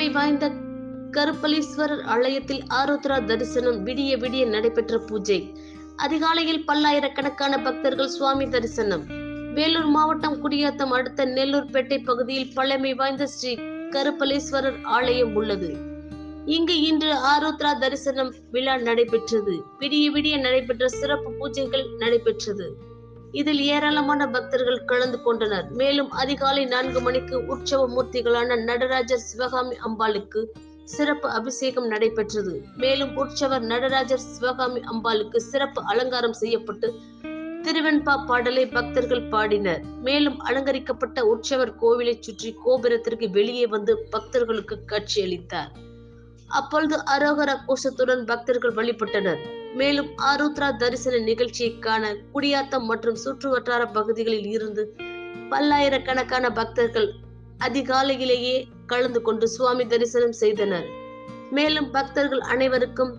பழமை வாய்ந்த கருப்பலீஸ்வரர் ஆலயத்தில் ஆருத்ரா தரிசனம். விடிய விடிய நடைபெற்ற பூஜை. அதிகாலையில் பல்லாயிரக்கணக்கான பக்தர்கள் சுவாமி தரிசனம். வேலூர் மாவட்டம் குடியாத்தம் அடுத்த நெல்லூர்பேட்டை பகுதியில் பழமை வாய்ந்த ஸ்ரீ கருப்பலீஸ்வரர் ஆலயம் உள்ளது. இங்கு இன்று ஆருத்ரா தரிசனம் விழா நடைபெற்றது. விடிய விடிய நடைபெற்ற சிறப்பு பூஜைகள் நடைபெற்றது. இதில் ஏராளமான பக்தர்கள் கலந்து கொண்டனர். மேலும் அதிகாலை 4 மணிக்கு உற்சவ மூர்த்திகளான நடராஜர், சிவகாமி அம்பாளுக்கு சிறப்பு அபிஷேகம் நடைபெற்றது. மேலும் உற்சவர் நடராஜர், சிவகாமி அம்பாளுக்கு சிறப்பு அலங்காரம் செய்யப்பட்டு திருவெண்பா பாடலை பக்தர்கள் பாடினர். மேலும் அலங்கரிக்கப்பட்ட உற்சவர் கோவிலை சுற்றி கோபுரத்திற்கு வெளியே வந்து பக்தர்களுக்கு காட்சியளித்தார். அப்பொழுது அரோகர கோஷத்துடன் பக்தர்கள் வழிபட்டனர். மேலும் ஆருத்ரா தரிசன நிகழ்ச்சியை காண குடியாத்தம் மற்றும் சுற்றுவட்டார பகுதிகளில் இருந்து பல்லாயிரக்கணக்கான பக்தர்கள் அதிகாலையிலேயே கலந்து கொண்டு சுவாமி தரிசனம் செய்தனர். மேலும் பக்தர்கள் அனைவருக்கும்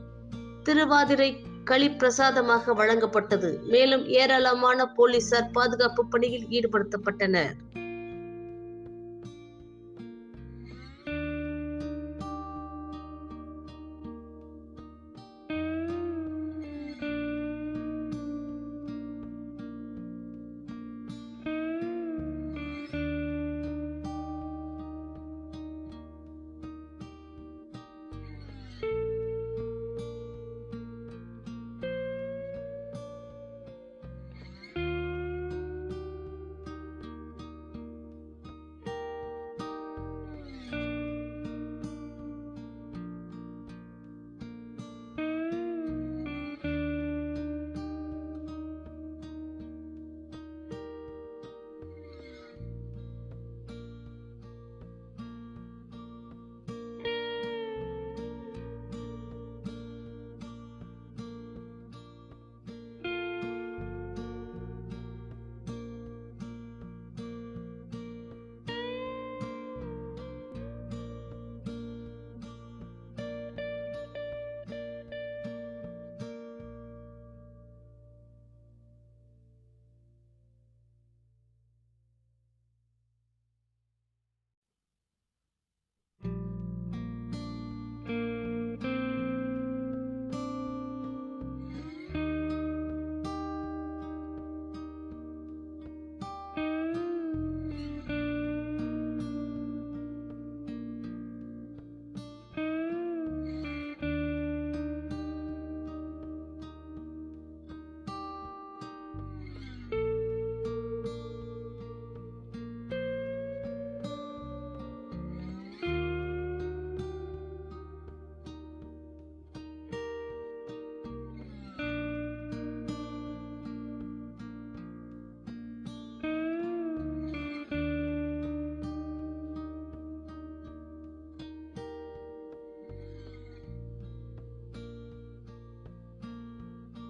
திருவாதிரை களி பிரசாதமாக வழங்கப்பட்டது. மேலும் ஏராளமான போலீசார் பாதுகாப்பு பணியில் ஈடுபடுத்தப்பட்டனர்.